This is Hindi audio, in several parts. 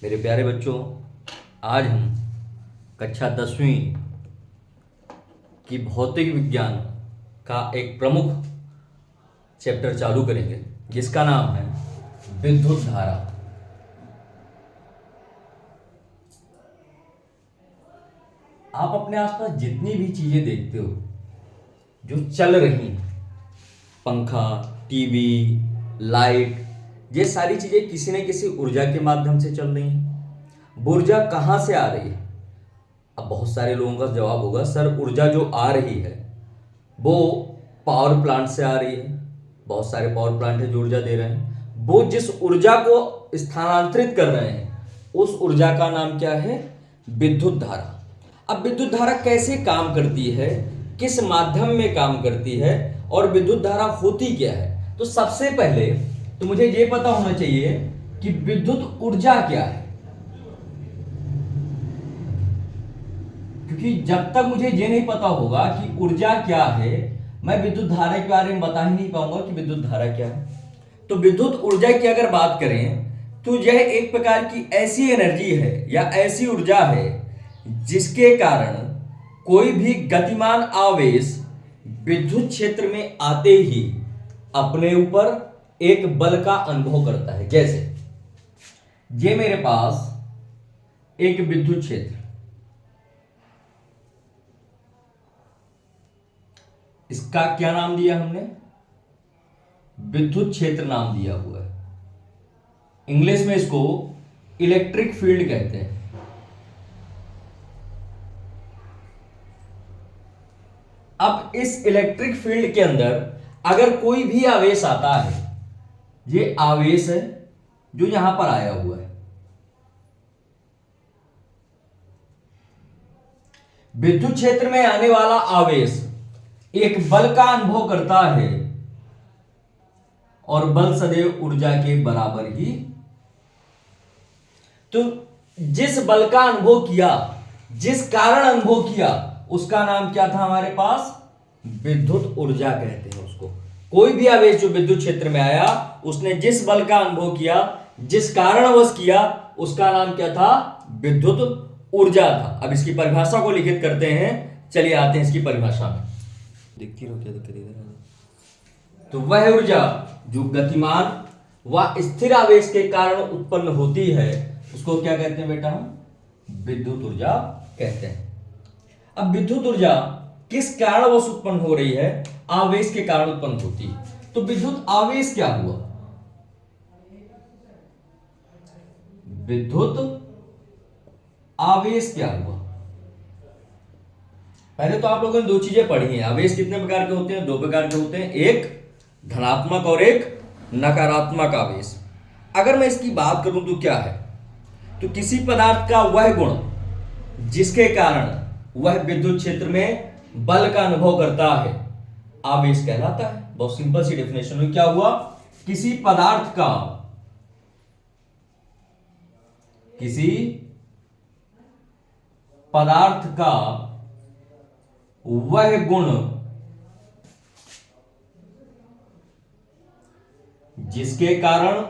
मेरे प्यारे बच्चों, आज हम कक्षा 10वीं की भौतिक विज्ञान का एक प्रमुख चैप्टर चालू करेंगे जिसका नाम है विद्युत धारा। आप अपने आसपास जितनी भी चीजें देखते हो जो चल रही हैं, पंखा, टीवी, लाइट, ये सारी चीजें किसी न किसी ऊर्जा के माध्यम से चल रही हैं। वो ऊर्जा कहाँ से आ रही है? अब बहुत सारे लोगों का जवाब होगा, सर ऊर्जा जो आ रही है वो पावर प्लांट से आ रही है। बहुत सारे पावर प्लांट है जो ऊर्जा दे रहे हैं। वो जिस ऊर्जा को स्थानांतरित कर रहे हैं उस ऊर्जा का नाम क्या है? विद्युत धारा। अब विद्युत धारा कैसे काम करती है, किस माध्यम में काम करती है और विद्युत धारा होती क्या है? तो सबसे पहले तो मुझे ये पता होना चाहिए कि विद्युत ऊर्जा क्या है, क्योंकि जब तक मुझे ये नहीं पता होगा कि ऊर्जा क्या है, मैं विद्युत धारा के बारे में बता ही नहीं पाऊंगा कि विद्युत धारा क्या है। तो विद्युत ऊर्जा की अगर बात करें तो यह एक प्रकार की ऐसी एनर्जी है या ऐसी ऊर्जा है जिसके कारण कोई भी गतिमान आवेश विद्युत क्षेत्र में आते ही अपने ऊपर एक बल का अनुभव करता है। जैसे ये मेरे पास एक विद्युत क्षेत्र, इसका क्या नाम दिया हमने? विद्युत क्षेत्र नाम दिया हुआ है। इंग्लिश में इसको इलेक्ट्रिक फील्ड कहते हैं। अब इस इलेक्ट्रिक फील्ड के अंदर अगर कोई भी आवेश आता है, ये आवेश है जो यहां पर आया हुआ है, विद्युत क्षेत्र में आने वाला आवेश एक बल का अनुभव करता है और बल सदैव ऊर्जा के बराबर ही। तो जिस बल का अनुभव किया, जिस कारण अनुभव किया, उसका नाम क्या था हमारे पास? विद्युत ऊर्जा कहते हैं उसको। कोई भी आवेश जो विद्युत क्षेत्र में आया, उसने जिस बल का अनुभव किया, जिस कारणवश किया, उसका नाम क्या था? विद्युत ऊर्जा था। अब इसकी परिभाषा को लिखित करते हैं। चलिए आते हैं इसकी परिभाषा में। देखती रहो, क्या दिक्कत इधर। तो वह ऊर्जा जो गतिमान व स्थिर आवेश के कारण उत्पन्न होती है उसको क्या कहते हैं बेटा? हम विद्युत ऊर्जा कहते हैं। अब विद्युत ऊर्जा किस कारणवश उत्पन्न हो रही है? आवेश के कारण उत्पन्न होती है। तो विद्युत आवेश क्या हुआ? विद्युत आवेश क्या हुआ? पहले तो आप लोगों ने दो चीजें पढ़ी हैं। आवेश कितने प्रकार के होते हैं? दो प्रकार के होते हैं, एक धनात्मक और एक नकारात्मक आवेश। अगर मैं इसकी बात करूं तो क्या है? तो किसी पदार्थ का वह गुण जिसके कारण वह विद्युत क्षेत्र में बल का अनुभव करता है आवेश कहलाता है। बहुत सिंपल सी डेफिनेशन हुई। क्या हुआ? किसी पदार्थ का वह गुण जिसके कारण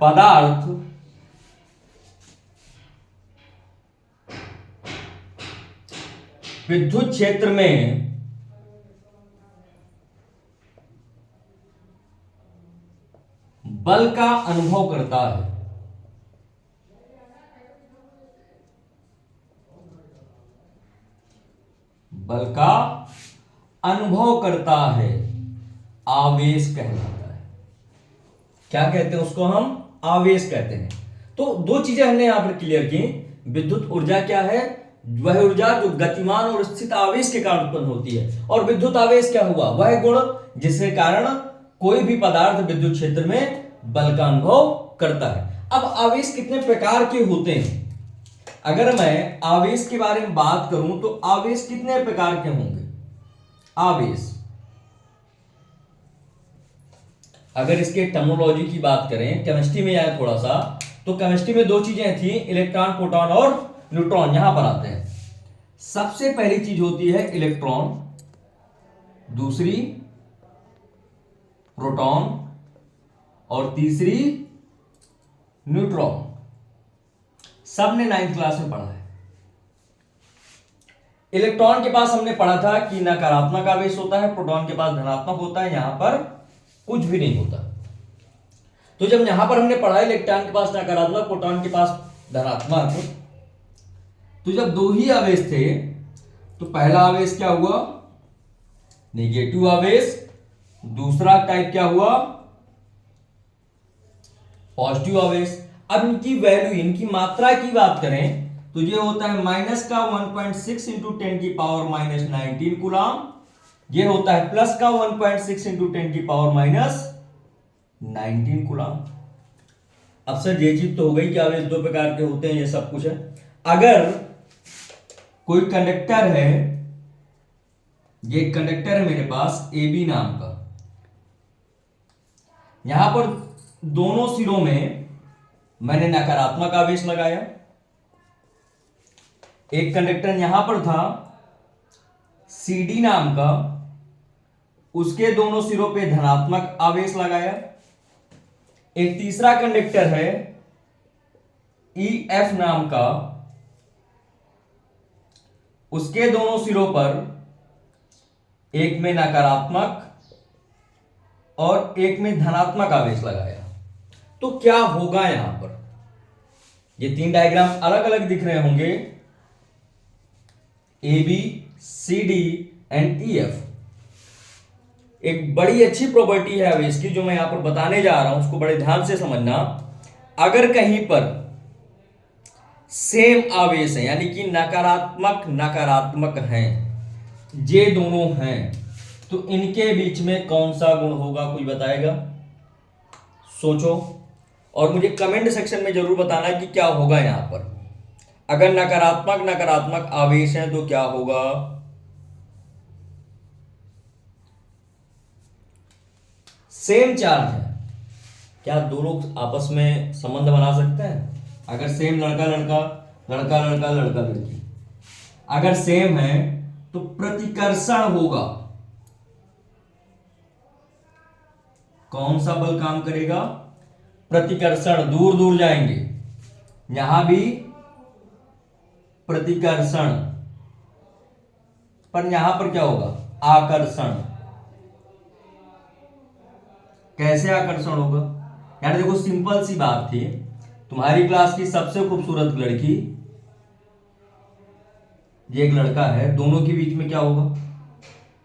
पदार्थ विद्युत क्षेत्र में बल का अनुभव करता है, बल का अनुभव करता है, आवेश कहलाता है। क्या कहते हैं उसको? हम आवेश कहते हैं। तो दो चीजें हमने यहां पर क्लियर की। विद्युत ऊर्जा क्या है? वह ऊर्जा जो गतिमान और स्थित आवेश के कारण उत्पन्न होती है। और विद्युत आवेश क्या हुआ? वह गुण जिसके कारण कोई भी पदार्थ विद्युत क्षेत्र में बल का अनुभव करता है। अब आवेश कितने प्रकार के होते हैं? अगर मैं आवेश के बारे में बात करूं तो आवेश कितने प्रकार के होंगे? आवेश, अगर इसके टर्मिनोलॉजी की बात करें, केमिस्ट्री में आए थोड़ा सा, तो केमिस्ट्री में दो चीजें थी, इलेक्ट्रॉन, प्रोटॉन और न्यूट्रॉन। यहां पर आते हैं। सबसे पहली चीज होती है इलेक्ट्रॉन, दूसरी प्रोटॉन और तीसरी न्यूट्रॉन। सबने 9th क्लास में पढ़ा है। इलेक्ट्रॉन के पास हमने पढ़ा था कि नकारात्मक आवेश होता है, प्रोटॉन के पास धनात्मक होता है, यहां पर कुछ भी नहीं होता। तो जब यहां पर हमने पढ़ा इलेक्ट्रॉन के पास नकारात्मक, प्रोटॉन के पास धनात्मक, तो जब दो ही आवेश थे तो पहला आवेश क्या हुआ, नेगेटिव आवेश, दूसरा टाइप क्या हुआ, पॉजिटिव आवेश। अब इनकी वैल्यू, इनकी मात्रा की बात करें तो ये होता है माइनस का 1.6 इंटू 10 की पावर माइनस 19 कूलम, ये होता है प्लस का 1.6 इंटू 10 की पावर माइनस 19 कूलम। अब सर ये चीज तो हो गई कि आवेश दो प्रकार के होते हैं, ये सब कुछ है। अगर कोई कंडक्टर है, ये कंडक्टर है मेरे पास ए बी नाम का, यहां पर दोनों सिरों में मैंने नकारात्मक आवेश लगाया। एक कंडक्टर यहां पर था सी डी नाम का, उसके दोनों सिरों पे धनात्मक आवेश लगाया। एक तीसरा कंडक्टर है ई एफ नाम का, उसके दोनों सिरों पर एक में नकारात्मक और एक में धनात्मक आवेश लगाया। तो क्या होगा यहां पर, ये तीन डायग्राम अलग अलग दिख रहे होंगे, A B C D and E F. एक बड़ी अच्छी प्रॉपर्टी है आवेश की जो मैं यहां पर बताने जा रहा हूं, उसको बड़े ध्यान से समझना। अगर कहीं पर सेम आवेश है, यानी कि नकारात्मक नकारात्मक हैं, ये दोनों हैं, तो इनके बीच में कौन सा गुण होगा, कोई बताएगा? सोचो और मुझे कमेंट सेक्शन में जरूर बताना कि क्या होगा यहां पर। अगर नकारात्मक नकारात्मक आवेश है तो क्या होगा? सेम चार्ज है, क्या दो लोग आपस में संबंध बना सकते हैं? अगर सेम लड़का लड़का, लड़का लड़का, लड़का लड़की, अगर सेम है तो प्रतिकर्षण होगा। कौन सा बल काम करेगा? प्रतिकर्षण, दूर दूर जाएंगे, यहां भी प्रतिकर्षण, पर यहां पर क्या होगा? आकर्षण। कैसे आकर्षण होगा? यार देखो, सिंपल सी बात थी, तुम्हारी क्लास की सबसे खूबसूरत लड़की, ये एक लड़का है, दोनों के बीच में क्या होगा?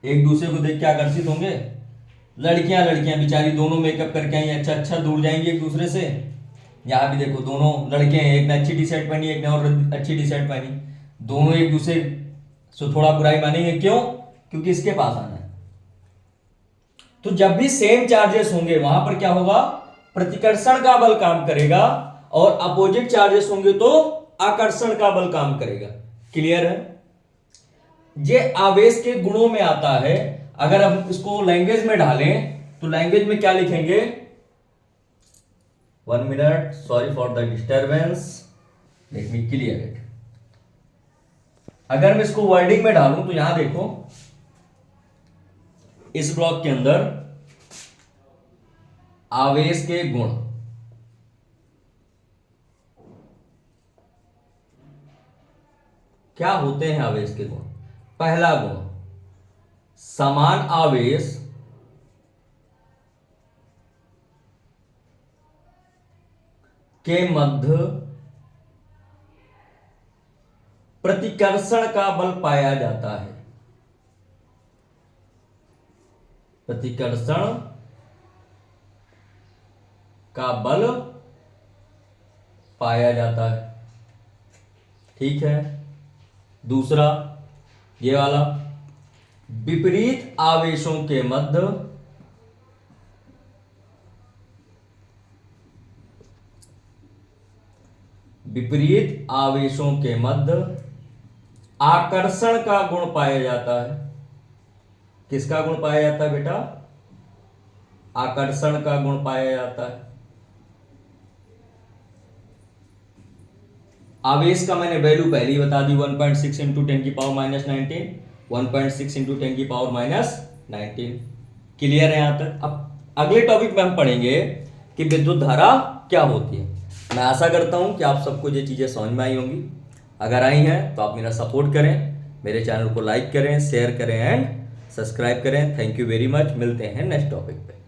एक दूसरे को देख के आकर्षित होंगे। लड़कियां लड़कियां बेचारी दोनों मेकअप करके आई, अच्छा अच्छा दूर जाएंगी एक दूसरे से। यहां भी देखो, दोनों लड़के हैं, एक ने अच्छी टी शर्ट पहनी, एक ने और अच्छी टी शर्ट पहनी, दोनों एक दूसरे से थोड़ा बुराई मानेंगे। क्यों? क्योंकि इसके पास आना है। तो जब भी सेम चार्जेस होंगे वहां पर क्या होगा? प्रतिकर्षण का बल काम करेगा, और अपोजिट चार्जेस होंगे तो आकर्षण का बल काम करेगा। क्लियर है? ये आवेश के गुणों में आता है। अगर हम इसको लैंग्वेज में ढालें तो लैंग्वेज में क्या लिखेंगे? 1 minute, sorry for the disturbance, let me clear it. अगर मैं इसको वर्डिंग में डालूं तो यहां देखो, इस ब्लॉक के अंदर आवेश के गुण, क्या होते हैं आवेश के गुण? पहला गुण, समान आवेश के मध्य प्रतिकर्षण का बल पाया जाता है। प्रतिकर्षण का बल पाया जाता है। ठीक है। दूसरा, ये वाला, विपरीत आवेशों के मध्य विपरीत आवेशों के मध्य आकर्षण का गुण पाया जाता है। किसका गुण पाया जाता है बेटा? आकर्षण का गुण पाया जाता है। आवेश का मैंने वैल्यू पहले ही बता दी, 1.6 इंटू 10 की पावर माइनस 19, 1.6 इंटू 10 की पावर माइनस 19। क्लियर है यहां तक? अब अगले टॉपिक में हम पढ़ेंगे कि विद्युत धारा क्या होती है। मैं आशा करता हूँ कि आप सबको ये चीज़ें समझ में आई होंगी। अगर आई हैं तो आप मेरा सपोर्ट करें, मेरे चैनल को लाइक करें, शेयर करें एंड सब्सक्राइब करें। Thank you very much. मिलते हैं नेक्स्ट टॉपिक पे।